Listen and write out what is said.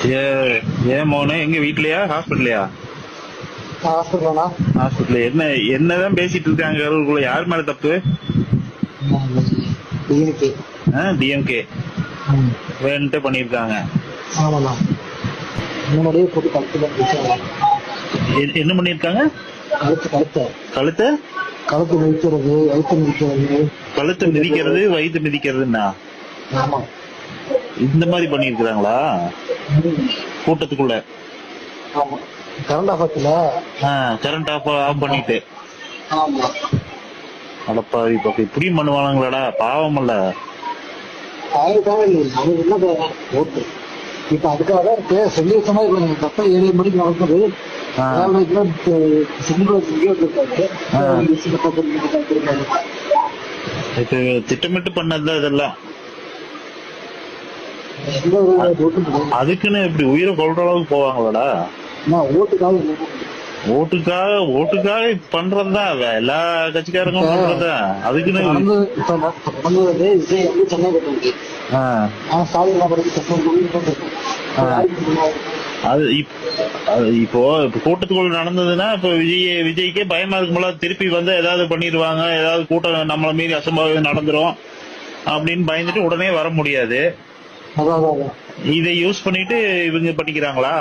ஏ ஏன் மோனே எங்க வீட்லயா ஹாஸ்பிட்டலையா? ஹாஸ்பிட்டலா? ஹாஸ்பிட்டல் என்னதான் பேசிட்டு இருக்காங்க அவர்களுக்குள்ள? யார் மேல தப்பு? டிஎம்கே. டிஎம்கே வேணுன்ட்டு பண்ணிருக்காங்க. ஆமாண்ணா. முன்னாடியே போட்டு என்ன பண்ணிருக்காங்க? கழுத்தை கழுத்து மிதிக்கிறது, வயிற்று மிதிக்கிறது. கழுத்தை மிதிக்கிறது, வயிற்று மிதிக்கிறதுன்னா ஆமா, இந்த மாதிரி பண்ணிருக்காங்களா கூட்டத்துக்குள்ள? ஆமா. கரண்ட் ஆஃபத்துல கரண்ட் ஆஃப் பண்ணிட்டு ஆமா. அடப்பாவி பக்கம் இப்படி பண்ணுவானுங்களாடா, பாவம் இல்ல. ஓட்டு இப்ப அதுக்காக சொல்லி வச்ச மாதிரி கரெக்டா 7 மணிக்கு நடக்குது. திட்டமிட்டு பண்ணதுதான் இதெல்லாம். அதுக்குன்னு இப்படி உயிரை கொள்ற அளவுக்கு போவாங்களாடா? ஓட்டுக்காக பண்றதுதான் எல்லா கட்சிக்காரங்களும் பண்றதுதான். அதுக்குன்னு அது இப்போ கூட்டத்துக்குள்ள நடந்ததுன்னா இப்ப விஜய்க்கே பயமா இருக்கும்போல, திருப்பி வந்து ஏதாவது பண்ணிடுவாங்க, ஏதாவது கூட்டம் நம்மள மீறி அசம்பாவிதம் நடந்துரும் அப்படின்னு பயந்துட்டு உடனே வர முடியாது. இதை யூஸ் பண்ணிட்டு இவங்க பண்ணிக்கிறாங்களா?